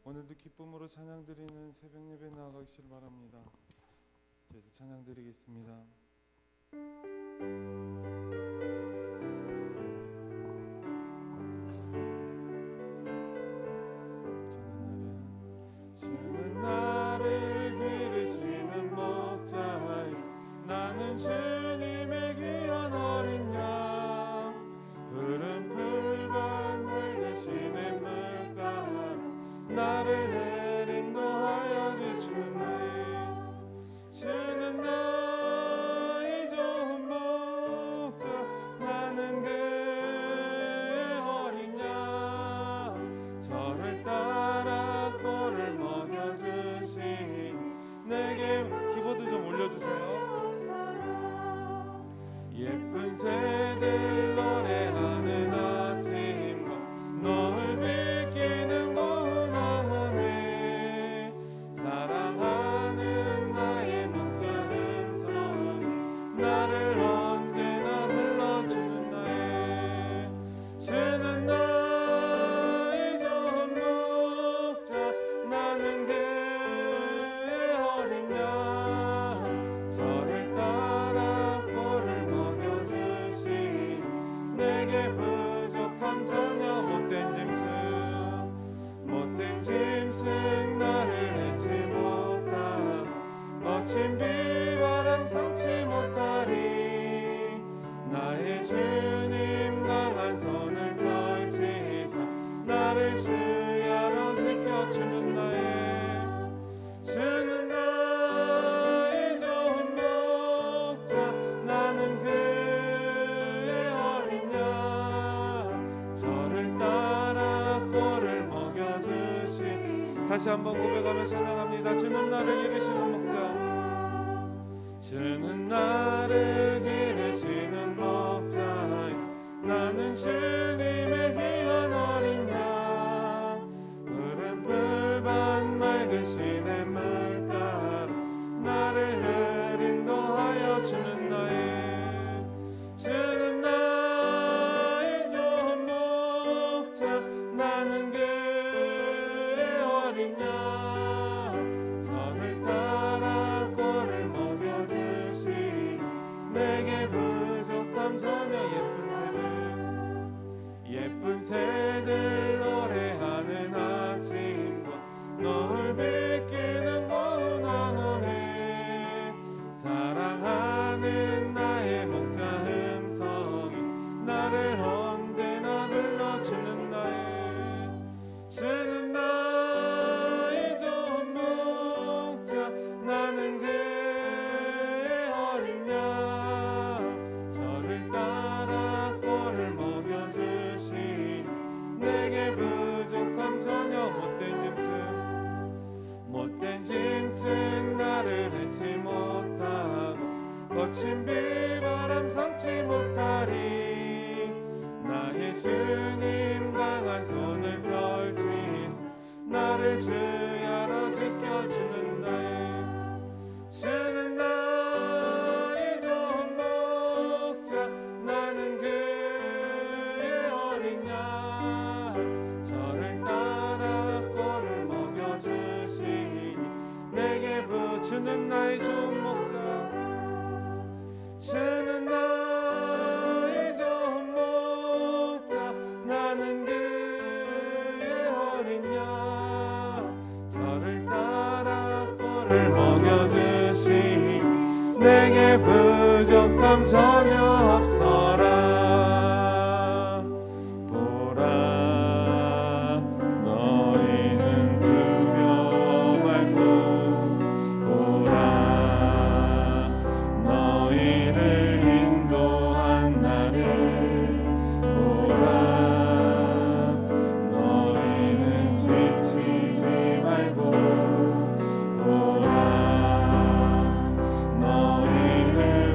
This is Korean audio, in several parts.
오늘도 기쁨으로 찬양 드리는 새벽 예배 나아가시길 바랍니다. 저희도 찬양 드리겠습니다. 주는 나를 기르시는 목자여, 나는 주님의 귀한 어린 양. 푸른 풀밭 대신에 물가로 나를 내린도하여 주시네. 주는 나의 좋은 목자, 나는 그의 어린 양. 저를 따라 꼴을 먹여주시니 내게. 키보드 좀 올려주세요. 예쁜 새들 노래하는 아침과 널 비키는 고운 황혼에 사랑하는 나의 목자 음성이 나를 언제나 불러주시나에. 주는 나의 좋은 목자, 나는 그의 어린 양. 저를 따라 꼴을 먹여주시니 내게 부족함 전혀 못된 짐승 나를 해치 못하고 거친 비바람 삼지 못하리. 나의 주님 강한 손을 펼치사 나를 주야로 지켜주는 나의. 주는 나의 좋은 목자, 나는 그의 어린 양. 저를 따라 꼴을 먹여주시. 다시 한번 고백하며 찬양합니다. 주는 나를 기르시는 목자, 주는 나를 기르시는 목자여, 나는 주님의 귀한 어린 양. 푸른 풀밭 맑은 시내 물가로 나를 내린도하여 주는 나의. 주는 나의 좋은 목자, 나는 그의 어린 양. 저를 따라 꼴을 먹여주시니 내게 부족함 전혀. 예쁜 새들 노래하는 아침과 널 비키는 고운 황혼에 사랑하는 나의 목자 음성이 나를 언제나 불러주는 나의. 주는 나의 좋은 목자, 나는 그의 어린 양. 저를 따라 꼴을 먹여주시니 내게 부족함 전혀 못된 짐승 나를 해치 못하고 거친 비바람 삼지 못하리. 나의 주님 강한 손을 펼치사 나를 주야로 지켜주는 나의. 주는 나의 좋은 목자, 나는 그의 어린 양. 저를 따라 꼴을 먹여주시니 내게 주는 나의 좋은 목자, 주는 나의 좋은 목자, 나는 그의 어린 양. 저를 따라 꼴을 먹여주시니 내게 부족함 전혀 없어라. 보라, 너희는 두려워 말고 보라, 너희를 인도한 나를 보라. 너희는 지치지 말고 보라, 너희를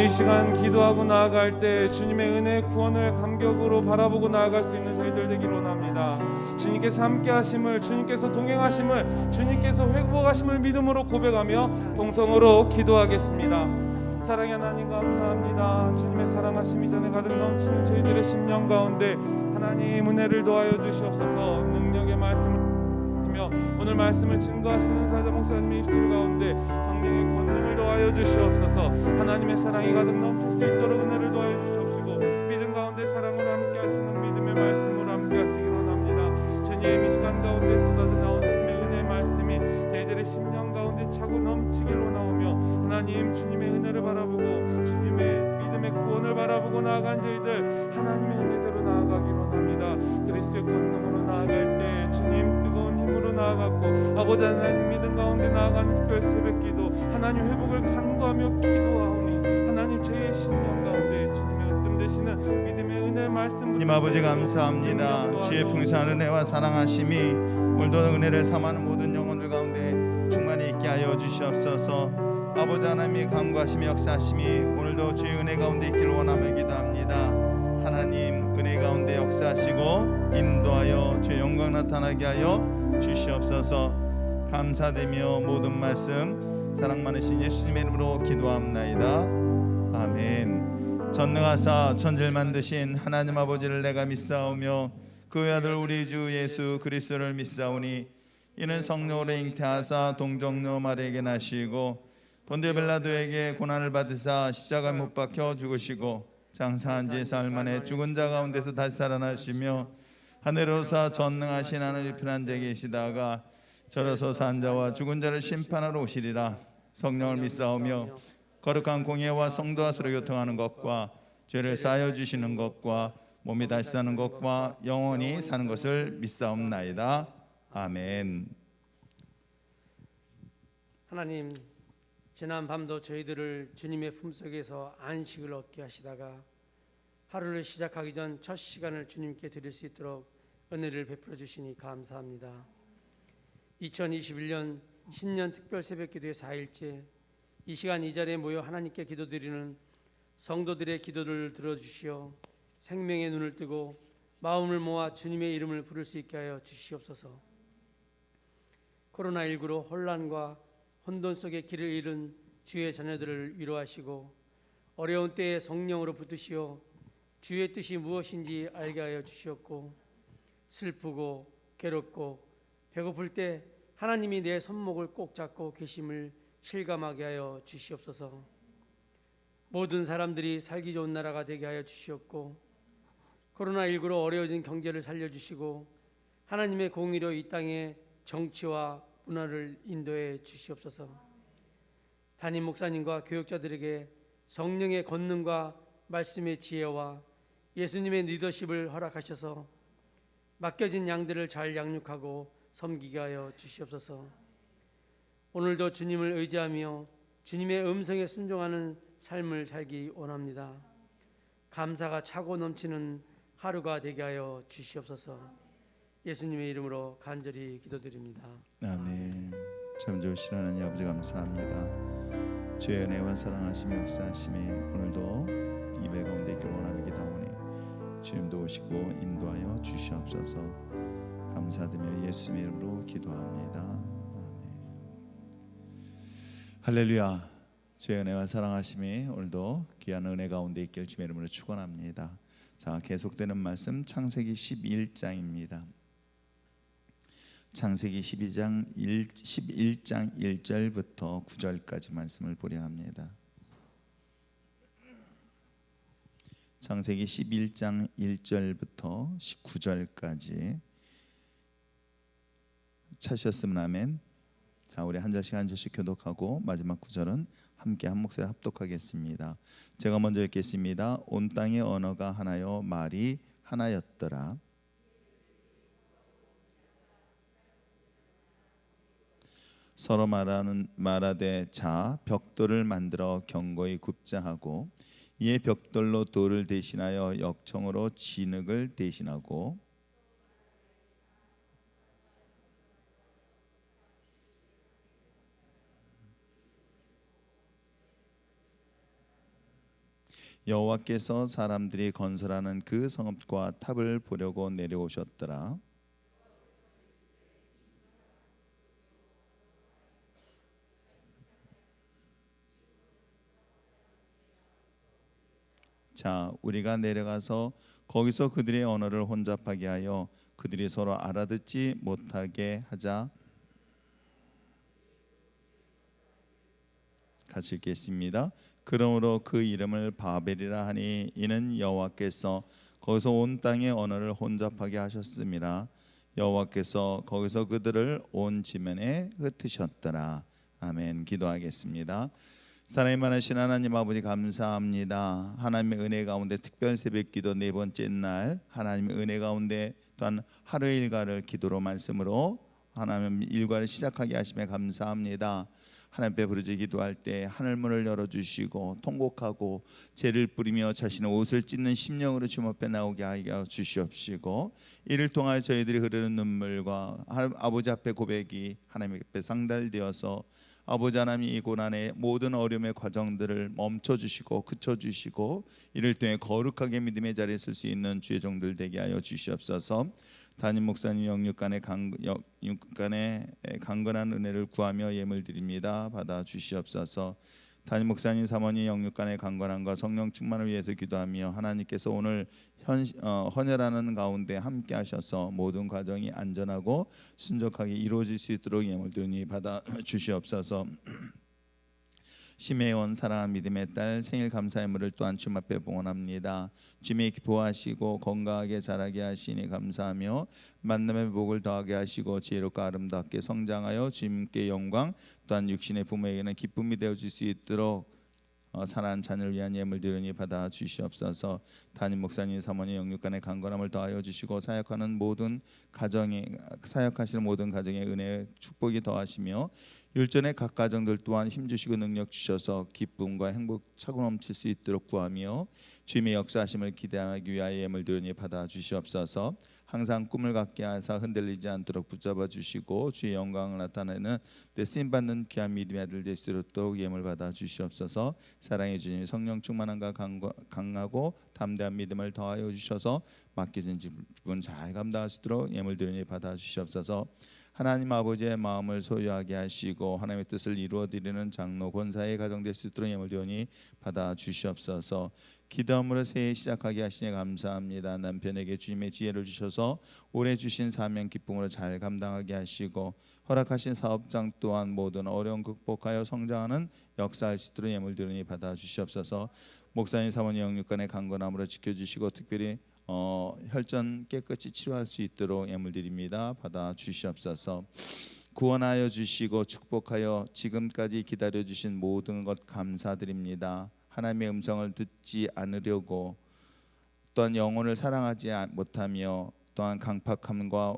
오늘 이 시간 기도하고 나아갈 때 주님의 은혜의 구원을 감격으로 바라보고 나아갈 수 있는 저희들 되기를 원합니다. 주님께서 함께 하심을, 주님께서 동행하심을, 주님께서 회복하심을 믿음으로 고백하며 동성으로 기도하겠습니다. 사랑의 하나님 감사합니다. 주님의 사랑하심이 전에 가득 넘치는 저희들의 심령 가운데 하나님 은혜를 더하여 주시옵소서. 능력의 말씀을 오늘 말씀을 증거하시는 사자 목사님의 입술 가운데 성령의 권능을 더하여 주시옵소서. 하나님의 사랑이 가득 넘칠 수 있도록 은혜를 더하여 주시옵시고 믿음 가운데 사랑으로 함께 하시는 믿음의 말씀으로 함께 하시기로 합니다. 주님 이 시간 가운데 쏟아져 나온 주님의 은혜의 말씀이 저희들의 심령 가운데 차고 넘치기로 나오며 하나님 주님의 은혜를 바라보고 주님의 믿음의 구원을 바라보고 나아간 저희들 하나님의 은혜대로 나아가기로 합니다. 그리스도의 권능으로 나아갈 때 주님 뜨거운 힘으로 나아갔고 아버지 하나님 믿음 가운데 나아가는 특별 새벽기도 하나님 회복을 간구하며 기도하오니 하나님 저희의 심령 가운데 주님의 으뜸 되시는 믿음의 은혜 말씀 님 아버지 감사합니다. 주의 풍성한 은혜와 사랑하심이 오늘도 은혜를 삼하는 모든 영혼들 가운데 충만히 있게 하여 주시옵소서. 아버지 하나님이 간구하시며 역사하심이 오늘도 주의 은혜 가운데 있기를 원하며 기도합니다. 하나님 은혜 가운데 역사하시고 인도하여 주의 영광 나타나게 하여 주시옵소서. 감사되며 모든 말씀 사랑 많으신 예수님의 이름으로 기도합나이다. 아멘. 전능하사 천지를 만드신 하나님 아버지를 내가 믿사오며 그 아들 우리 주 예수 그리스도를 믿사오니 이는 성령으로 잉태하사 동정녀 마리아에게 나시고 본디오 빌라도에게 고난을 받으사 십자가에 못 박혀 죽으시고 장사한 지 사흘 만에 죽은 자 가운데서 다시 살아나시며 하늘로사 전능하신 하늘의 편한 자 계시다가 저로서 산 자와 죽은 자를 심판하러 오시리라. 성령을 믿사오며 거룩한 공예와 성도와 서로 교통하는 것과 죄를 사하여 주시는 것과 몸이 다시 사는 것과 영원히 사는 것을 믿사옵나이다. 아멘. 하나님, 지난 밤도 저희들을 주님의 품속에서 안식을 얻게 하시다가 하루를 시작하기 전 첫 시간을 주님께 드릴 수 있도록 은혜를 베풀어 주시니 감사합니다. 2021년 신년 특별 새벽기도의 4일째 이 시간 이 자리에 모여 하나님께 기도드리는 성도들의 기도를 들어주시어 생명의 눈을 뜨고 마음을 모아 주님의 이름을 부를 수 있게 하여 주시옵소서. 코로나19로 혼란과 혼돈 속에 길을 잃은 주의 자녀들을 위로하시고 어려운 때에 성령으로 붙드시어 주의 뜻이 무엇인지 알게 하여 주시옵고 슬프고 괴롭고 배고플 때 하나님이 내 손목을 꼭 잡고 계심을 실감하게 하여 주시옵소서. 모든 사람들이 살기 좋은 나라가 되게 하여 주시옵고 코로나19로 어려워진 경제를 살려주시고 하나님의 공의로 이 땅에 정치와 문화를 인도해 주시옵소서. 담임 목사님과 교육자들에게 성령의 권능과 말씀의 지혜와 예수님의 리더십을 허락하셔서 맡겨진 양들을 잘 양육하고 섬기게 하여 주시옵소서. 오늘도 주님을 의지하며 주님의 음성에 순종하는 삶을 살기 원합니다. 감사가 차고 넘치는 하루가 되게 하여 주시옵소서. 예수님의 이름으로 간절히 기도드립니다. 아멘. 참 좋으신 하나님 아버지 감사합니다. 주의 은혜와 사랑하심이 역사하심이 오늘도 예배 가운데 있기를 원하며 기도하오니 주님도 오시고 인도하여 주시옵소서. 감사드리며 예수님의 이름으로 기도합니다. 아멘. 할렐루야. 주의 은혜와 사랑하심이 오늘도 귀한 은혜 가운데 있길 주의 이름으로 축원합니다. 자, 계속되는 말씀 창세기 11장입니다. 창세기 11장 1절부터 9절까지 말씀을 보려 합니다. 창세기 11장 1절부터 19절까지 찾으셨으면 아멘. 자, 우리 한 절씩 한 절씩 교독하고 마지막 9절은 함께 한 목소리 합독하겠습니다. 제가 먼저 읽겠습니다. 온 땅의 언어가 하나요 말이 하나였더라. 서로 말하되 자 벽돌을 만들어 견고히 굽자 하고 이에 벽돌로 돌을 대신하여 역청으로 진흙을 대신하고 여호와께서 사람들이 건설하는 그 성읍과 탑을 보려고 내려오셨더라. 자, 우리가 내려가서 거기서 그들의 언어를 혼잡하게 하여 그들이 서로 알아듣지 못하게 하자. 같이 읽겠습니다. 그러므로 그 이름을 바벨이라 하니 이는 여호와께서 거기서 온 땅의 언어를 혼잡하게 하셨음이라. 여호와께서 거기서 그들을 온 지면에 흩으셨더라. 아멘. 기도하겠습니다. 사랑이 많으신 하나님 아버지 감사합니다. 하나님의 은혜 가운데 특별 새벽기도 네 번째 날 하나님의 은혜 가운데 또한 하루의 일과를 기도로 말씀으로 하나님 일과를 시작하게 하심에 감사합니다. 하나님 앞에 부르짖어 기도할 때 하늘문을 열어주시고 통곡하고 죄를 뿌리며 자신의 옷을 찢는 심령으로 주님 앞에 나오게 하여 주시옵시고 이를 통하여 저희들이 흐르는 눈물과 아버지 앞에 고백이 하나님 앞에 상달되어서 아버지 하나님 이 고난의 모든 어려움의 과정들을 멈춰주시고 그쳐주시고 이를 통해 거룩하게 믿음의 자리에 설 수 있는 주의 종들 되게 하여 주시옵소서. 담임 목사님 영육간의 강건한 은혜를 구하며 예물 드립니다. 받아 주시옵소서. 담임 목사님 사모님 영육간의 강건함과 성령 충만을 위해서 기도하며 하나님께서 오늘 헌혈하는 가운데 함께 하셔서 모든 과정이 안전하고 순적하게 이루어질 수 있도록 예물 드리니 받아 주시옵소서. 심혜원 사랑하는 믿음의 딸 생일 감사의 물을 또한 주님 앞에 봉헌합니다. 주님이 보호하시고 건강하게 자라게 하시니 감사하며 만남의 복을 더하게 하시고 지혜롭고 아름답게 성장하여 주님께 영광 또한 육신의 부모에게는 기쁨이 되어질 수 있도록 사랑하는 자녀를 위한 예물 드리니 받아 주시옵소서. 담임 목사님 사모님 영육간의 강건함을 더하여 주시고 사역하시는 모든 가정에 은혜의 축복이 더하시며 율전의 각 가정들 또한 힘주시고 능력 주셔서 기쁨과 행복 차고 넘칠 수 있도록 구하며 주님의 역사하심을 기대하기 위하여 예물 드리니 받아 주시옵소서. 항상 꿈을 갖게 하사 흔들리지 않도록 붙잡아 주시고 주의 영광을 나타내는 내 쓰임받는 귀한 믿음의 아들 될 수 있도록 예물 받아 주시옵소서. 사랑해 주님 성령 충만함과 강하고 담대한 믿음을 더하여 주셔서 맡겨진 직분 잘 감당할 수 있도록 예물 드리니 받아 주시옵소서. 하나님 아버지의 마음을 소유하게 하시고 하나님의 뜻을 이루어 드리는 장로 권사의 가정 될 수 있도록 예물 드리니 받아 주시옵소서. 기도함으로 새해 시작하게 하시니 감사합니다. 남편에게 주님의 지혜를 주셔서 올해 주신 사명 기쁨으로 잘 감당하게 하시고 허락하신 사업장 또한 모든 어려움 극복하여 성장하는 역사할 수 있도록 예물 드리니 받아 주시옵소서. 목사님 사모님 영육간의 강건함으로 지켜주시고 특별히 혈전 깨끗이 치료할 수 있도록 예물 드립니다. 받아 주시옵소서. 구원하여 주시고 축복하여 지금까지 기다려 주신 모든 것 감사드립니다. 하나님의 음성을 듣지 않으려고 또한 영혼을 사랑하지 못하며 또한 강팍함과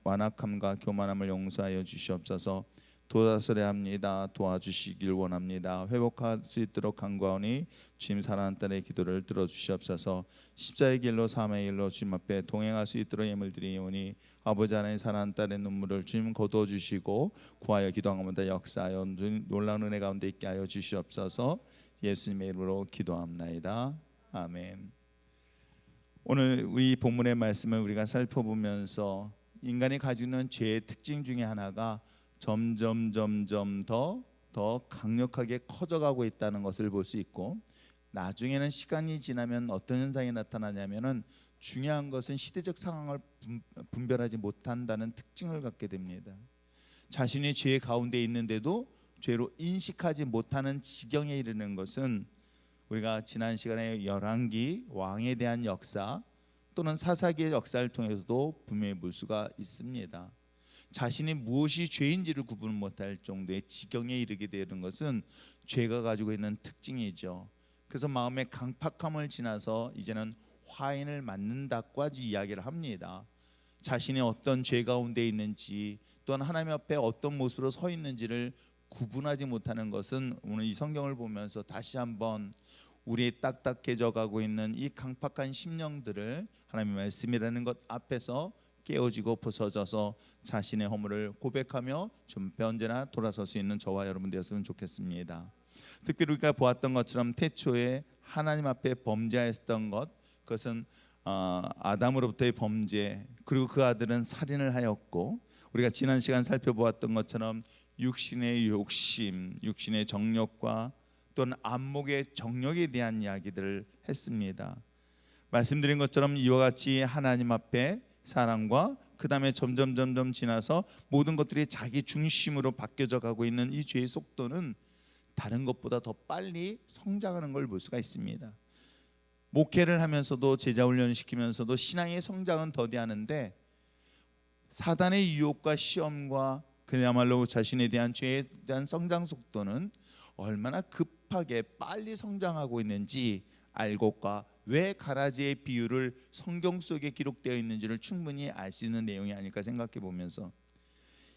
완악함과 교만함을 용서하여 주시옵소서. 도다스려 합니다. 도와주시길 원합니다. 회복할 수 있도록 간구하오니 주님 사랑하는 딸의 기도를 들어주시옵소서. 십자의 길로 삶의 길로 주님 앞에 동행할 수 있도록 예물 드리오니 아버지 하나님 사랑하는 딸의 눈물을 주님 거두어주시고 구하여 기도하옵나이다. 역사하여 놀라운 은혜 가운데 있게 하여 주시옵소서. 예수님의 이름으로 기도합나이다. 아멘. 오늘 우리 본문의 말씀을 우리가 살펴보면서 인간이 가지고 있는 죄의 특징 중에 하나가 점점 더 강력하게 커져가고 있다는 것을 볼 수 있고 나중에는 시간이 지나면 어떤 현상이 나타나냐면은 중요한 것은 시대적 상황을 분별하지 못한다는 특징을 갖게 됩니다. 자신이 죄 가운데 있는데도 죄로 인식하지 못하는 지경에 이르는 것은 우리가 지난 시간에 열왕기 왕에 대한 역사 또는 사사기의 역사를 통해서도 분명히 볼 수가 있습니다. 자신이 무엇이 죄인지를 구분 못할 정도의 지경에 이르게 되는 것은 죄가 가지고 있는 특징이죠. 그래서 마음의 강팍함을 지나서 이제는 화인을 맞는다까지 이야기를 합니다. 자신이 어떤 죄 가운데 있는지 또한 하나님 앞에 어떤 모습으로 서 있는지를 구분하지 못하는 것은 오늘 이 성경을 보면서 다시 한번 우리의 딱딱해져 가고 있는 이 강팍한 심령들을 하나님의 말씀이라는 것 앞에서 깨어지고 부서져서 자신의 허물을 고백하며 준비 언제나 돌아설 수 있는 저와 여러분 되었으면 좋겠습니다. 특별히 우리가 보았던 것처럼 태초에 하나님 앞에 범죄하였던 것, 그것은 아담으로부터의 범죄, 그리고 그 아들은 살인을 하였고, 우리가 지난 시간 살펴보았던 것처럼 육신의 욕심, 육신의 정욕과 또는 안목의 정욕에 대한 이야기들을 했습니다. 말씀드린 것처럼 이와 같이 하나님 앞에 사랑과 그 다음에 점점 지나서 모든 것들이 자기 중심으로 바뀌어져 가고 있는 이 죄의 속도는 다른 것보다 더 빨리 성장하는 걸 볼 수가 있습니다. 목회를 하면서도 제자 훈련을 시키면서도 신앙의 성장은 더디하는데 사단의 유혹과 시험과 그야말로 자신에 대한 죄에 대한 성장 속도는 얼마나 급하게 빨리 성장하고 있는지 알고과 왜 가라지의 비유를 성경 속에 기록되어 있는지를 충분히 알 수 있는 내용이 아닐까 생각해 보면서,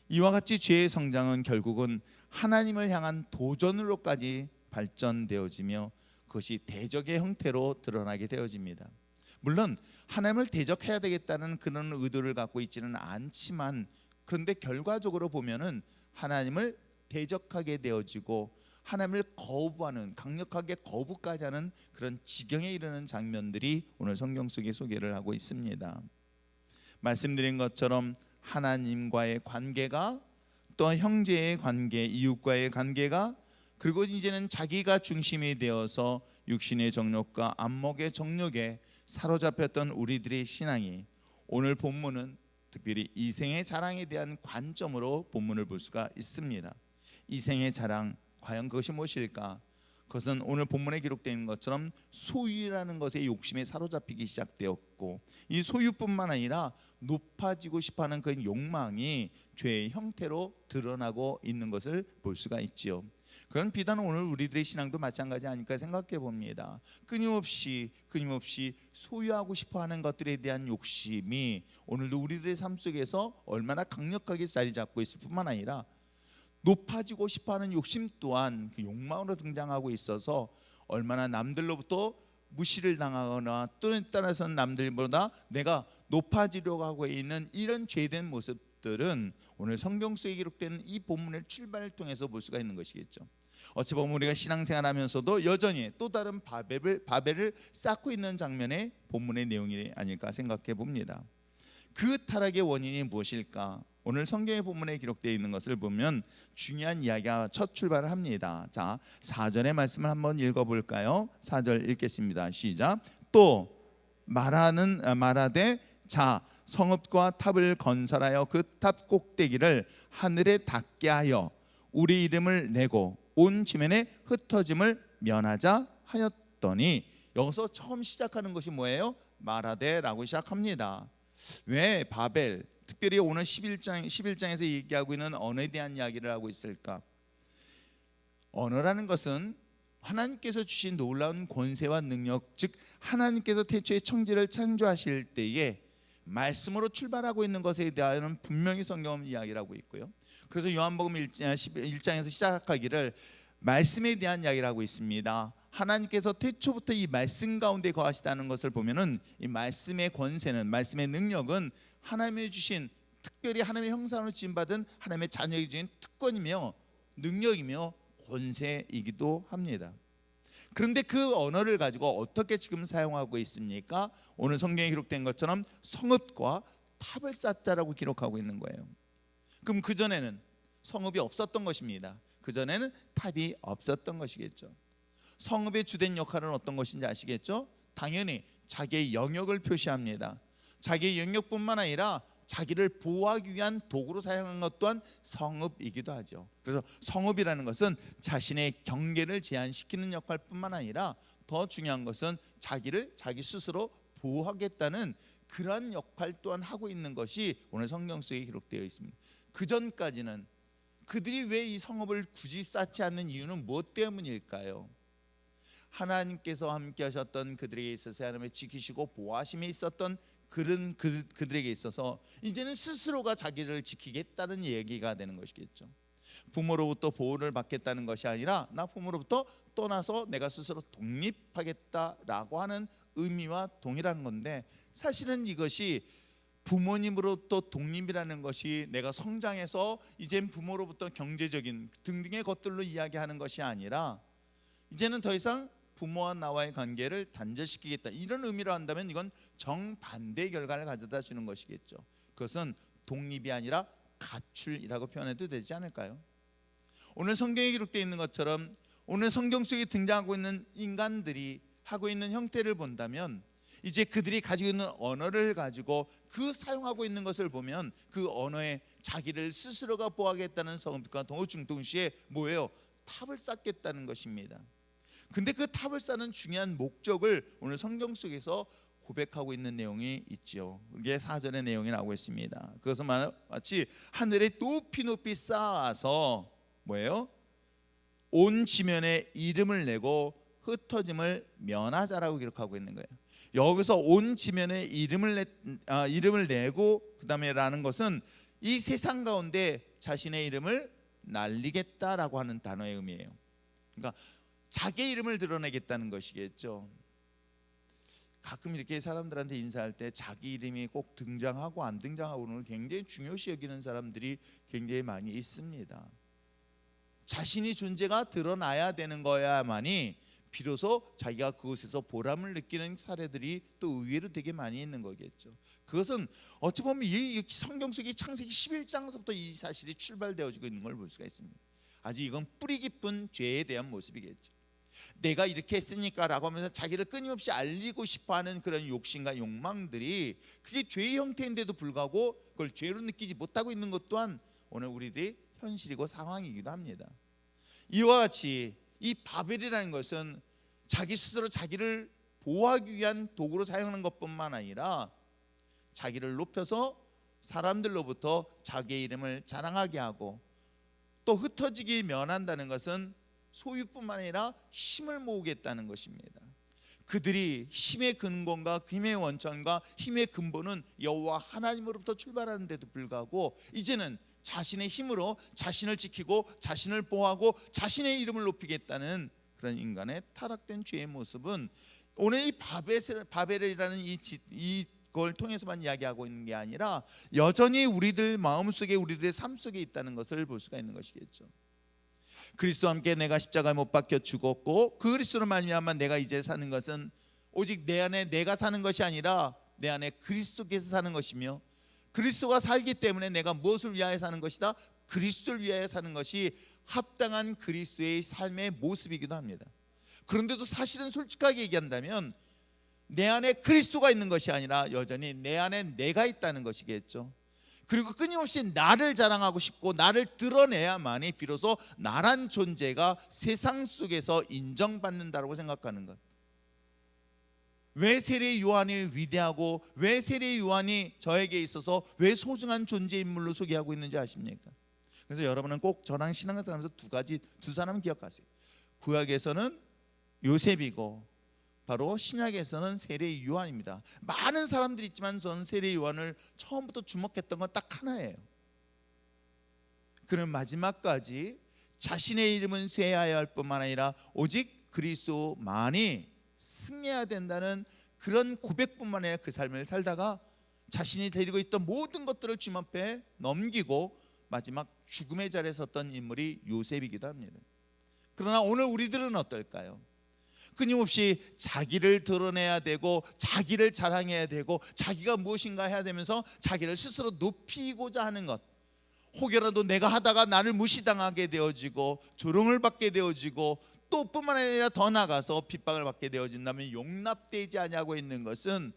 이와 같이 죄의 성장은 결국은 하나님을 향한 도전으로까지 발전되어지며 그것이 대적의 형태로 드러나게 되어집니다. 물론 하나님을 대적해야 되겠다는 그런 의도를 갖고 있지는 않지만, 그런데 결과적으로 보면은 하나님을 대적하게 되어지고 하나님을 거부하는, 강력하게 거부까지 하는 그런 지경에 이르는 장면들이 오늘 성경 속에 소개를 하고 있습니다. 말씀드린 것처럼 하나님과의 관계가, 또 형제의 관계, 이웃과의 관계가, 그리고 이제는 자기가 중심이 되어서 육신의 정욕과 안목의 정욕에 사로잡혔던 우리들의 신앙이 오늘 본문은 특별히 이생의 자랑에 대한 관점으로 본문을 볼 수가 있습니다. 이생의 자랑, 과연 그것이 무엇일까? 그것은 오늘 본문에 기록되어 있는 것처럼 소유라는 것에 욕심에 사로잡히기 시작되었고, 이 소유뿐만 아니라 높아지고 싶어하는 그 욕망이 죄의 형태로 드러나고 있는 것을 볼 수가 있지요. 그런 비단은 오늘 우리들의 신앙도 마찬가지 아닐까 생각해 봅니다. 끊임없이 소유하고 싶어하는 것들에 대한 욕심이 오늘도 우리들의 삶 속에서 얼마나 강력하게 자리 잡고 있을 뿐만 아니라 높아지고 싶어하는 욕심 또한 그 욕망으로 등장하고 있어서 얼마나 남들로부터 무시를 당하거나 또는 따라서는 남들보다 내가 높아지려고 하고 있는 이런 죄된 모습들은 오늘 성경 속에 기록된 이 본문의 출발을 통해서 볼 수가 있는 것이겠죠. 어찌 보면 우리가 신앙생활하면서도 여전히 또 다른 바벨을 쌓고 있는 장면의 본문의 내용이 아닐까 생각해 봅니다. 그 타락의 원인이 무엇일까? 오늘 성경의 본문에 기록되어 있는 것을 보면 중요한 이야기가 첫 출발을 합니다. 자, 4절의 말씀을 한번 읽어볼까요? 4절 읽겠습니다. 시작. 또 말하되 자, 성읍과 탑을 건설하여 그 탑 꼭대기를 하늘에 닿게 하여 우리 이름을 내고 온 지면에 흩어짐을 면하자 하였더니, 여기서 처음 시작하는 것이 뭐예요? 말하되라고 시작합니다. 왜 바벨, 특별히 오늘 11장에서 얘기하고 있는 언어에 대한 이야기를 하고 있을까? 언어라는 것은 하나님께서 주신 놀라운 권세와 능력, 즉 하나님께서 태초에 천지를 창조하실 때에 말씀으로 출발하고 있는 것에 대한 분명히 성경은 이야기를 하고 있고요. 그래서 요한복음 1장에서 시작하기를 말씀에 대한 이야기를 하고 있습니다. 하나님께서 태초부터 이 말씀 가운데 거하시다는 것을 보면은 이 말씀의 권세는, 말씀의 능력은 하나님이 주신, 특별히 하나님의 형상으로 지음받은 하나님의 자녀에게 주신 특권이며 능력이며 권세이기도 합니다. 그런데 그 언어를 가지고 어떻게 지금 사용하고 있습니까? 오늘 성경에 기록된 것처럼 성읍과 탑을 쌓자라고 기록하고 있는 거예요. 그럼 그전에는 성읍이 없었던 것입니다. 그전에는 탑이 없었던 것이겠죠. 성읍의 주된 역할은 어떤 것인지 아시겠죠? 당연히 자기의 영역을 표시합니다. 자기의 영역뿐만 아니라 자기를 보호하기 위한 도구로 사용한 것 또한 성읍이기도 하죠. 그래서 성읍이라는 것은 자신의 경계를 제한시키는 역할뿐만 아니라 더 중요한 것은 자기를 자기 스스로 보호하겠다는 그러한 역할 또한 하고 있는 것이 오늘 성경 속에 기록되어 있습니다. 그 전까지는 그들이 왜 이 성읍을 굳이 쌓지 않는 이유는 무엇 때문일까요? 하나님께서 함께 하셨던 그들에게 있어서 하나님을 지키시고 보호하심에 있었던 그들에게 있어서 이제는 스스로가 자기를 지키겠다는 얘기가 되는 것이겠죠. 부모로부터 보호를 받겠다는 것이 아니라 나 부모로부터 떠나서 내가 스스로 독립하겠다라고 하는 의미와 동일한 건데, 사실은 이것이 부모님으로부터 독립이라는 것이 내가 성장해서 이젠 부모로부터 경제적인 등등의 것들로 이야기하는 것이 아니라, 이제는 더 이상 부모와 나와의 관계를 단절시키겠다, 이런 의미로 한다면 이건 정반대의 결과를 가져다 주는 것이겠죠. 그것은 독립이 아니라 가출이라고 표현해도 되지 않을까요? 오늘 성경에 기록되어 있는 것처럼 오늘 성경 속에 등장하고 있는 인간들이 하고 있는 형태를 본다면 이제 그들이 가지고 있는 언어를 가지고 그 사용하고 있는 것을 보면 그 언어에 자기를 스스로가 보호하겠다는 성품과 동시에 뭐예요? 탑을 쌓겠다는 것입니다. 근데 그 탑을 쌓는 중요한 목적을 오늘 성경 속에서 고백하고 있는 내용이 있지요. 그게 4절의 내용이 나오고 있습니다. 그것은 마치 하늘에 높이 쌓아서 뭐예요? 온 지면에 이름을 내고 흩어짐을 면하자라고 기록하고 있는 거예요. 여기서 온 지면에 이름을 내고 그다음에 라는 것은 이 세상 가운데 자신의 이름을 날리겠다라고 하는 단어의 의미예요. 그러니까 자기의 이름을 드러내겠다는 것이겠죠. 가끔 이렇게 사람들한테 인사할 때 자기 이름이 꼭 등장하고 안 등장하고는 굉장히 중요시 여기는 사람들이 굉장히 많이 있습니다. 자신이 존재가 드러나야 되는 거야만이 비로소 자기가 그곳에서 보람을 느끼는 사례들이 또 의외로 되게 많이 있는 거겠죠. 그것은 어찌 보면 이 성경 속의 창세기 11장서부터 이 사실이 출발되어지고 있는 걸 볼 수가 있습니다. 아주 이건 뿌리 깊은 죄에 대한 모습이겠죠. 내가 이렇게 했으니까 라고 하면서 자기를 끊임없이 알리고 싶어하는 그런 욕심과 욕망들이 그게 죄의 형태인데도 불구하고 그걸 죄로 느끼지 못하고 있는 것 또한 오늘 우리들의 현실이고 상황이기도 합니다. 이와 같이 이 바벨이라는 것은 자기 스스로 자기를 보호하기 위한 도구로 사용하는 것뿐만 아니라 자기를 높여서 사람들로부터 자기의 이름을 자랑하게 하고 또 흩어지기 면한다는 것은 소유뿐만 아니라 힘을 모으겠다는 것입니다. 그들이 힘의 근본과 힘의 원천과 힘의 근본은 여호와 하나님으로부터 출발하는데도 불구하고 이제는 자신의 힘으로 자신을 지키고 자신을 보호하고 자신의 이름을 높이겠다는 그런 인간의 타락된 죄의 모습은 오늘 이 바벨이라는 이걸 통해서만 이야기하고 있는 게 아니라 여전히 우리들 마음속에 우리들의 삶 속에 있다는 것을 볼 수가 있는 것이겠죠. 그리스도와 함께 내가 십자가에 못 박혀 죽었고 그 그리스도로 말미암아 내가 이제 사는 것은 오직 내 안에 내가 사는 것이 아니라 내 안에 그리스도께서 사는 것이며 그리스도가 살기 때문에 내가 무엇을 위하여 사는 것이다? 그리스도를 위하여 사는 것이 합당한 그리스도의 삶의 모습이기도 합니다. 그런데도 사실은 솔직하게 얘기한다면 내 안에 그리스도가 있는 것이 아니라 여전히 내 안에 내가 있다는 것이겠죠. 그리고 끊임없이 나를 자랑하고 싶고 나를 드러내야만이 비로소 나란 존재가 세상 속에서 인정받는다고 생각하는 것. 왜 세례 요한이 위대하고 왜 세례 요한이 저에게 있어서 왜 소중한 존재 인물로 소개하고 있는지 아십니까? 그래서 여러분은 꼭 저랑 신앙생활 하면서 두 사람 기억하세요. 구약에서는 요셉이고 바로 신약에서는 세례 요한입니다. 많은 사람들이 있지만 저는 세례 요한을 처음부터 주목했던 건 딱 하나예요. 그는 마지막까지 자신의 이름은 쇠하여야 할 뿐만 아니라 오직 그리스도만이 승리해야 된다는 그런 고백뿐만 아니라 그 삶을 살다가 자신이 데리고 있던 모든 것들을 주님 앞에 넘기고 마지막 죽음의 자리에 섰던 인물이 요셉이기도 합니다. 그러나 오늘 우리들은 어떨까요? 끊임없이 자기를 드러내야 되고 자기를 자랑해야 되고 자기가 무엇인가 해야 되면서 자기를 스스로 높이고자 하는 것, 혹여라도 내가 하다가 나를 무시당하게 되어지고 조롱을 받게 되어지고 또 뿐만 아니라 더 나가서 핍박을 받게 되어진다면 용납되지 아니하고 있는 것은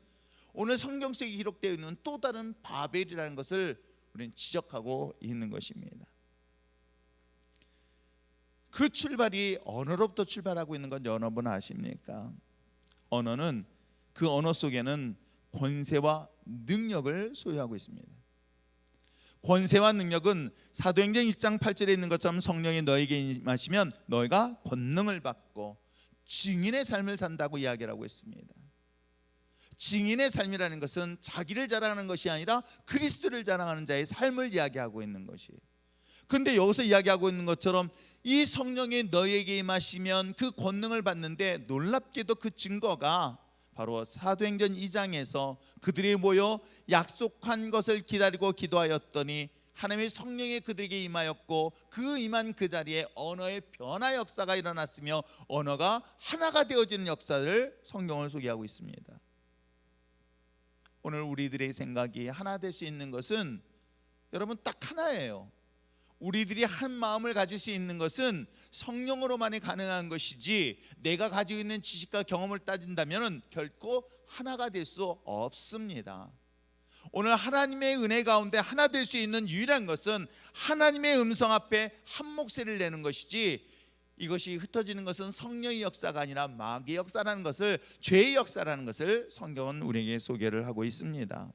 오늘 성경 속에 기록되어 있는 또 다른 바벨이라는 것을 우리는 지적하고 있는 것입니다. 그 출발이 언어로부터 출발하고 있는 건 여러분 아십니까? 언어는 그 언어 속에는 권세와 능력을 소유하고 있습니다. 권세와 능력은 사도행전 1장 8절에 있는 것처럼 성령이 너에게 임하시면 너희가 권능을 받고 증인의 삶을 산다고 이야기를 하고 있습니다. 증인의 삶이라는 것은 자기를 자랑하는 것이 아니라 그리스도를 자랑하는 자의 삶을 이야기하고 있는 것이에요. 그런데 여기서 이야기하고 있는 것처럼 이 성령이 너희에게 임하시면 그 권능을 받는데 놀랍게도 그 증거가 바로 사도행전 2장에서 그들이 모여 약속한 것을 기다리고 기도하였더니 하나님의 성령이 그들에게 임하였고 그 임한 그 자리에 언어의 변화 역사가 일어났으며 언어가 하나가 되어지는 역사를 성경을 소개하고 있습니다. 오늘 우리들의 생각이 하나 될 수 있는 것은 여러분 딱 하나예요. 우리들이 한 마음을 가질 수 있는 것은 성령으로만이 가능한 것이지 내가 가지고 있는 지식과 경험을 따진다면 결코 하나가 될 수 없습니다. 오늘 하나님의 은혜 가운데 하나 될 수 있는 유일한 것은 하나님의 음성 앞에 한 목소리를 내는 것이지, 이것이 흩어지는 것은 성령의 역사가 아니라 마귀의 역사라는 것을, 죄의 역사라는 것을 성경은 우리에게 소개를 하고 있습니다.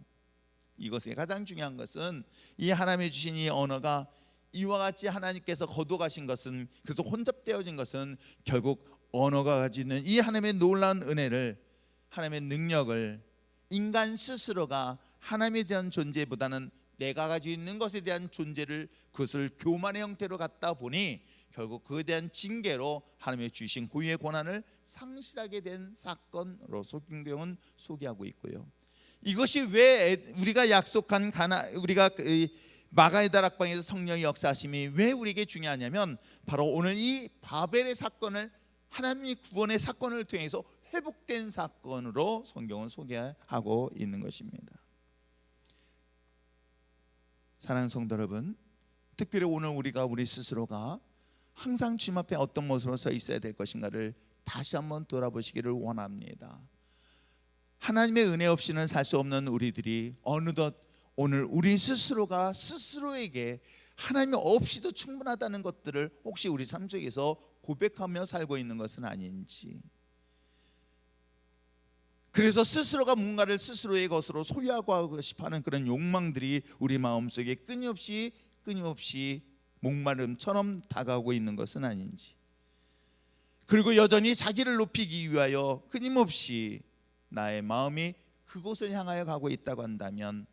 이것의 가장 중요한 것은 이 하나님이 주신 이 언어가 이와 같이 하나님께서 거두가신 것은, 그래서 혼잡되어진 것은 결국 언어가 가지고 있는 이 하나님의 놀라운 은혜를, 하나님의 능력을 인간 스스로가 하나님에 대한 존재보다는 내가 가지고 있는 것에 대한 존재를, 그것을 교만의 형태로 갖다 보니 결국 그에 대한 징계로 하나님의 주신 고유의 권한을 상실하게 된 사건으로 성경은 소개하고 있고요. 이것이 왜 우리가 약속한 우리가 마가의 다락방에서 성령의 역사하심이 왜 우리에게 중요하냐면, 바로 오늘 이 바벨의 사건을 하나님의 구원의 사건을 통해서 회복된 사건으로 성경은 소개하고 있는 것입니다. 사랑하는 성도 여러분, 특별히 오늘 우리가 우리 스스로가 항상 주님 앞에 어떤 모습으로 서 있어야 될 것인가를 다시 한번 돌아보시기를 원합니다. 하나님의 은혜 없이는 살 수 없는 우리들이 어느덧 오늘 우리 스스로가 스스로에게 하나님 없이도 충분하다는 것들을 혹시 우리 삶 속에서 고백하며 살고 있는 것은 아닌지, 그래서 스스로가 뭔가를 스스로의 것으로 소유하고 싶어하는 그런 욕망들이 우리 마음속에 끊임없이 목마름처럼 다가오고 있는 것은 아닌지, 그리고 여전히 자기를 높이기 위하여 끊임없이 나의 마음이 그곳을 향하여 가고 있다고 한다면,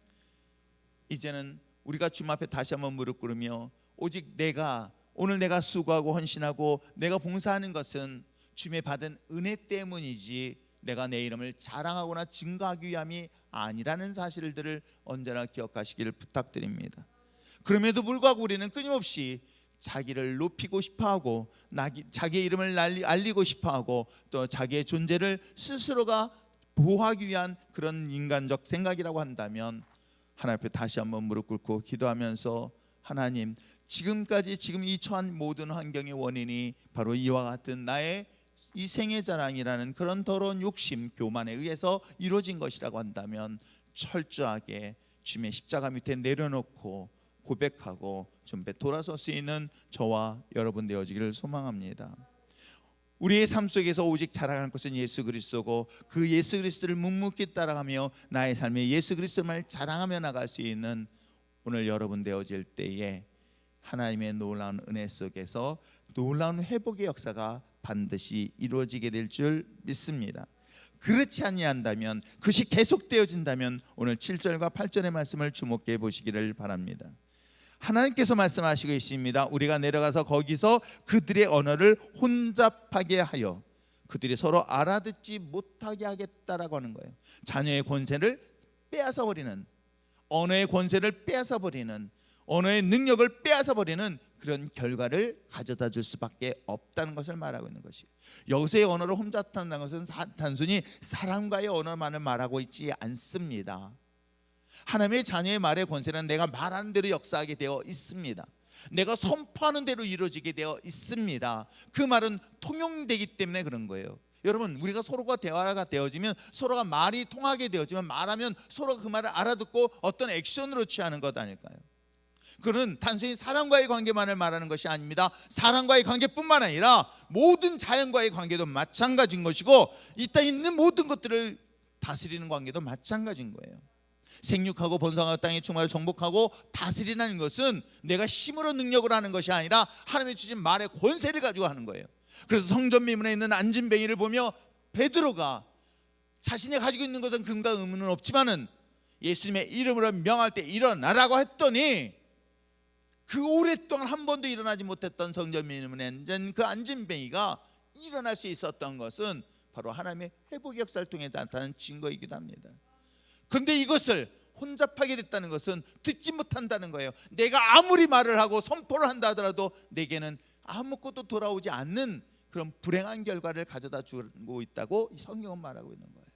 이제는 우리가 주님 앞에 다시 한번 무릎 꿇으며 오직 오늘 내가 수고하고 헌신하고 내가 봉사하는 것은 주님의 받은 은혜 때문이지 내가 내 이름을 자랑하거나 증거하기 위함이 아니라는 사실들을 언제나 기억하시기를 부탁드립니다. 그럼에도 불구하고 우리는 끊임없이 자기를 높이고 싶어하고 자기의 이름을 알리고 싶어하고 또 자기의 존재를 스스로가 보호하기 위한 그런 인간적 생각이라고 한다면, 하나님 앞에 다시 한번 무릎 꿇고 기도하면서, 하나님, 지금 이 처한 모든 환경의 원인이 바로 이와 같은 나의 이 생의 자랑이라는 그런 더러운 욕심, 교만에 의해서 이루어진 것이라고 한다면 철저하게 주님의 십자가 밑에 내려놓고 고백하고 준비 돌아설 수 있는 저와 여러분 되어지기를 소망합니다. 우리의 삶 속에서 오직 자랑할 것은 예수 그리스도고, 그 예수 그리스도를 묵묵히 따라가며 나의 삶에 예수 그리스도를 자랑하며 나갈 수 있는 오늘 여러분 되어질 때에 하나님의 놀라운 은혜 속에서 놀라운 회복의 역사가 반드시 이루어지게 될 줄 믿습니다. 그렇지 아니한다면, 그것이 계속되어진다면 오늘 7절과 8절의 말씀을 주목해 보시기를 바랍니다. 하나님께서 말씀하시고 계십니다. 우리가 내려가서 거기서 그들의 언어를 혼잡하게 하여 그들이 서로 알아듣지 못하게 하겠다라고 하는 거예요. 자녀의 권세를 빼앗아 버리는, 언어의 권세를 빼앗아 버리는, 언어의 능력을 빼앗아 버리는 그런 결과를 가져다 줄 수밖에 없다는 것을 말하고 있는 것이에요. 여기서의 언어를 혼잡한다는 것은 단순히 사람과의 언어만을 말하고 있지 않습니다. 하나님의 자녀의 말의 권세는 내가 말하는 대로 역사하게 되어 있습니다. 내가 선포하는 대로 이루어지게 되어 있습니다. 그 말은 통용되기 때문에 그런 거예요. 여러분, 우리가 서로가 대화가 되어지면, 서로가 말이 통하게 되어지면, 말하면 서로가 그 말을 알아듣고 어떤 액션으로 취하는 것 아닐까요? 그는 단순히 사람과의 관계만을 말하는 것이 아닙니다. 사람과의 관계뿐만 아니라 모든 자연과의 관계도 마찬가지인 것이고, 이 땅에 있는 모든 것들을 다스리는 관계도 마찬가지인 거예요. 생육하고 번성하고 땅에 충만하고 정복하고 다스리는 것은 내가 힘으로 능력을 하는 것이 아니라 하나님이 주신 말의 권세를 가지고 하는 거예요. 그래서 성전 미문에 있는 안진뱅이를 보며 베드로가 자신이 가지고 있는 것은 금과 의문은 없지만은 예수님의 이름으로 명할 때 일어나라고 했더니, 그 오랫동안 한 번도 일어나지 못했던 성전 미문에 앉은 그 안진뱅이가 일어날 수 있었던 것은 바로 하나님의 회복 역사를 통해 나타난 증거이기도 합니다. 그런데 이것을 혼잡하게 됐다는 것은 듣지 못한다는 거예요. 내가 아무리 말을 하고 선포를 한다 하더라도 내게는 아무것도 돌아오지 않는 그런 불행한 결과를 가져다 주고 있다고 성경은 말하고 있는 거예요.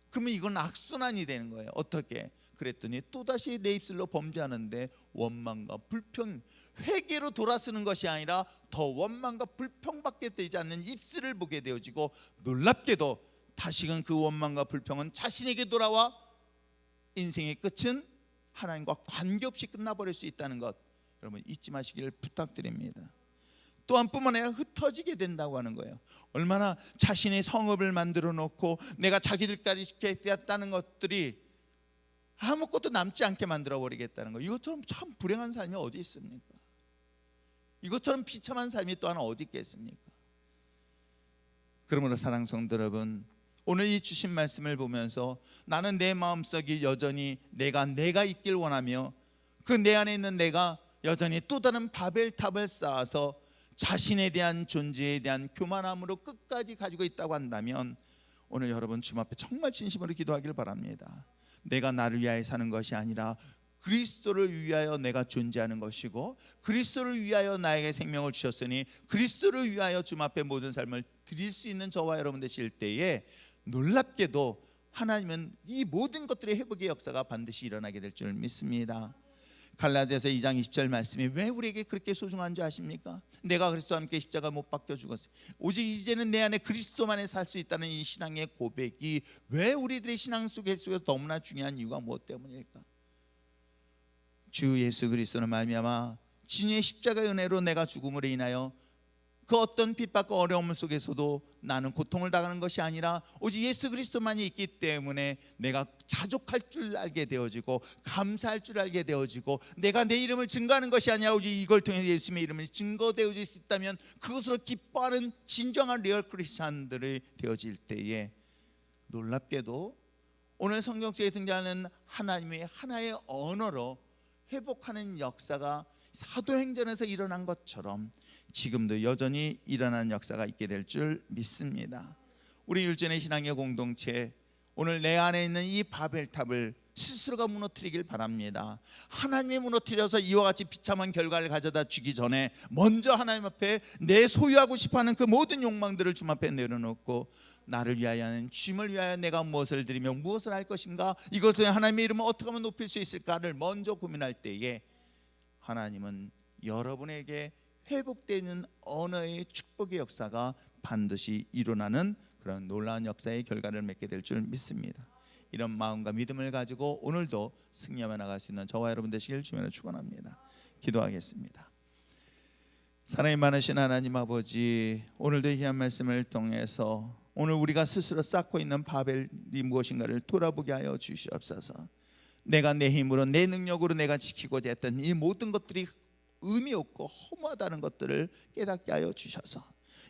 그러면 이건 악순환이 되는 거예요. 어떻게? 그랬더니 또다시 내 입술로 범죄하는데 원망과 불평, 회개로 돌아서는 것이 아니라 더 원망과 불평밖에 되지 않는 입술을 보게 되어지고, 놀랍게도 다시금 그 원망과 불평은 자신에게 돌아와 인생의 끝은 하나님과 관계없이 끝나버릴 수 있다는 것, 여러분 잊지 마시기를 부탁드립니다. 또한 뿐만 아니라 흩어지게 된다고 하는 거예요. 얼마나 자신의 성읍을 만들어 놓고 내가 자기들까지 시켰다는 것들이 아무것도 남지 않게 만들어 버리겠다는 거. 이것처럼 참 불행한 삶이 어디 있습니까? 이것처럼 비참한 삶이 또 하나 어디 있겠습니까? 그러므로 사랑하는 성도 여러분, 오늘 이 주신 말씀을 보면서 나는 내 마음속에 여전히 내가 있길 원하며 그 내 안에 있는 내가 여전히 또 다른 바벨탑을 쌓아서 자신에 대한 존재에 대한 교만함으로 끝까지 가지고 있다고 한다면, 오늘 여러분 주님 앞에 정말 진심으로 기도하길 바랍니다. 내가 나를 위하여 사는 것이 아니라 그리스도를 위하여 내가 존재하는 것이고, 그리스도를 위하여 나에게 생명을 주셨으니 그리스도를 위하여 주님 앞에 모든 삶을 드릴 수 있는 저와 여러분 되실 때에, 놀랍게도 하나님은 이 모든 것들의 회복의 역사가 반드시 일어나게 될 줄 믿습니다. 갈라디아서 2장 20절 말씀이 왜 우리에게 그렇게 소중한 줄 아십니까? 내가 그리스도와 함께 십자가 못 박혀 죽었어요. 오직 이제는 내 안에 그리스도만에 살 수 있다는 이 신앙의 고백이 왜 우리들의 신앙 속에서 너무나 중요한 이유가 무엇 때문일까? 주 예수 그리스도는 말미암아 진유의 십자가의 은혜로 내가 죽음으로 인하여 그 어떤 핍박과 어려움 속에서도 나는 고통을 당하는 것이 아니라 오직 예수 그리스도만이 있기 때문에 내가 자족할 줄 알게 되어지고 감사할 줄 알게 되어지고, 내가 내 이름을 증거하는 것이 아니라 오직 이걸 통해 예수님의 이름이 증거되어질 수 있다면 그것으로 기뻐하는 진정한 리얼 크리스찬들이 되어질 때에, 놀랍게도 오늘 성경 속에 등장하는 하나님의 하나의 언어로 회복하는 역사가 사도행전에서 일어난 것처럼 지금도 여전히 일어나는 역사가 있게 될 줄 믿습니다. 우리 율전의 신앙의 공동체, 오늘 내 안에 있는 이 바벨탑을 스스로가 무너뜨리길 바랍니다. 하나님이 무너뜨려서 이와 같이 비참한 결과를 가져다 주기 전에 먼저 하나님 앞에 내 소유하고 싶어하는 그 모든 욕망들을 주님 앞에 내려놓고, 나를 위하여는 주님을 위하여 내가 무엇을 드리며 무엇을 할 것인가, 이것을 하나님의 이름을 어떻게 하면 높일 수 있을까를 먼저 고민할 때에, 하나님은 여러분에게 회복되는 언어의 축복의 역사가 반드시 일어나는 그런 놀라운 역사의 결과를 맺게 될 줄 믿습니다. 이런 마음과 믿음을 가지고 오늘도 승리하며 나갈 수 있는 저와 여러분 되시길 주님으로 축원합니다. 기도하겠습니다. 사랑이 많으신 하나님 아버지, 오늘도 귀한 말씀을 통해서 오늘 우리가 스스로 쌓고 있는 바벨이 무엇인가를 돌아보게 하여 주시옵소서. 내가 내 힘으로 내 능력으로 내가 지키고자 했던 이 모든 것들이 의미 없고 허무하다는 것들을 깨닫게 하여 주셔서,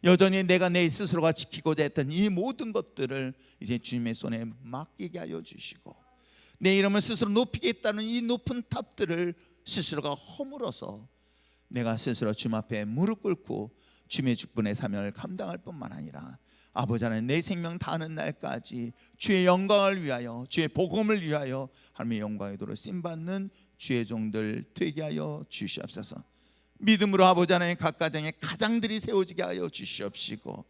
여전히 내가 내 스스로가 지키고자 했던 이 모든 것들을 이제 주님의 손에 맡기게 하여 주시고, 내 이름을 스스로 높이겠다는 이 높은 탑들을 스스로가 허물어서 내가 스스로 주님 앞에 무릎 꿇고 주님의 직분의 사명을 감당할 뿐만 아니라, 아버지 하나님 내 생명 다하는 날까지 주의 영광을 위하여, 주의 복음을 위하여 하나님의 영광의 도로 쓰임받는 주의 종들 되게 하여 주시옵소서. 믿음으로 아버지 하나님 각 가정에 가장들이 세워지게 하여 주시옵시고,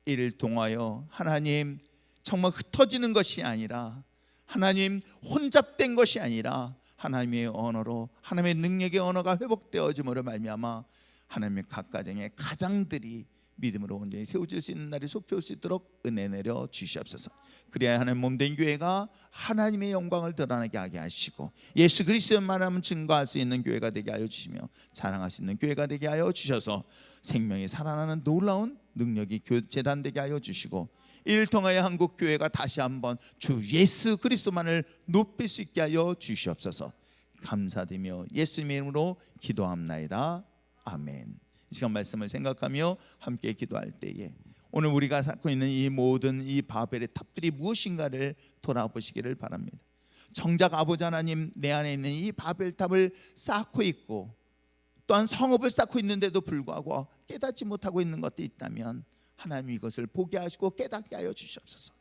이를 통하여 하나님 정말 흩어지는 것이 아니라, 하나님 혼잡된 것이 아니라 하나님의 언어로, 하나님의 능력의 언어가 회복되어짐으로 말미암아 하나님의 각 가정에 가장들이 믿음으로 온전히 세워질 수 있는 날이 속히 올 수 있도록 은혜 내려 주시옵소서. 그래야 하나님 몸된 교회가 하나님의 영광을 드러나게 하게 하시고, 예수 그리스도만 하면 증거할 수 있는 교회가 되게 하여 주시며 자랑할 수 있는 교회가 되게 하여 주셔서 생명이 살아나는 놀라운 능력이 재단되게 하여 주시고, 이를 통하여 한국 교회가 다시 한번 주 예수 그리스도만을 높일 수 있게 하여 주시옵소서. 감사드리며 예수님의 이름으로 기도합나이다. 아멘. 이 시간 말씀을 생각하며 함께 기도할 때에, 오늘 우리가 쌓고 있는 이 모든 이 바벨의 탑들이 무엇인가를 돌아보시기를 바랍니다. 정작 아버지 하나님 내 안에 있는 이 바벨탑을 쌓고 있고, 또한 성읍을 쌓고 있는데도 불구하고 깨닫지 못하고 있는 것들이 있다면 하나님 이것을 보게 하시고 깨닫게 하여 주시옵소서.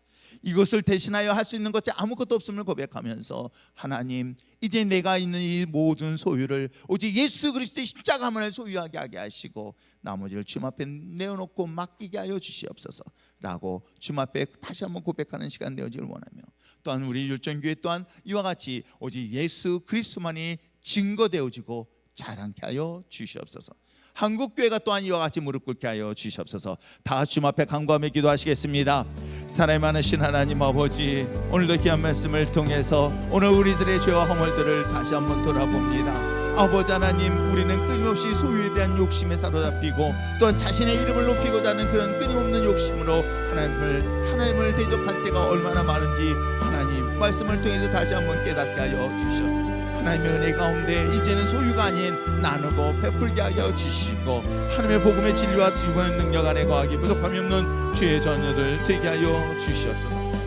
이것을 대신하여 할 수 있는 것이 아무것도 없음을 고백하면서 하나님, 이제 내가 있는 이 모든 소유를 오직 예수 그리스도의 십자가만을 소유하게 하게 하시고 나머지를 주님 앞에 내어놓고 맡기게 하여 주시옵소서라고 주님 앞에 다시 한번 고백하는 시간 되어지길 원하며, 또한 우리 율전교회 또한 이와 같이 오직 예수 그리스도만이 증거되어지고 자랑케 하여 주시옵소서. 한국교회가 또한 이와 같이 무릎 꿇게 하여 주시옵소서. 다 주님 앞에 간구하며 기도하시겠습니다. 사랑이 많으신 하나님 아버지, 오늘도 귀한 말씀을 통해서 오늘 우리들의 죄와 허물들을 다시 한번 돌아봅니다. 아버지 하나님, 우리는 끊임없이 소유에 대한 욕심에 사로잡히고 또한 자신의 이름을 높이고자 하는 그런 끊임없는 욕심으로 하나님을 대적할 때가 얼마나 많은지 하나님 말씀을 통해서 다시 한번 깨닫게 하여 주시옵소서. 하나님의 은혜 가운데 이제는 소유가 아닌 나누고 베풀게 하여 주시고 하나님의 복음의 진리와 주님의 능력 안에 거하기 부족함이 없는 주의 자녀들 되게 하여 주시옵소서.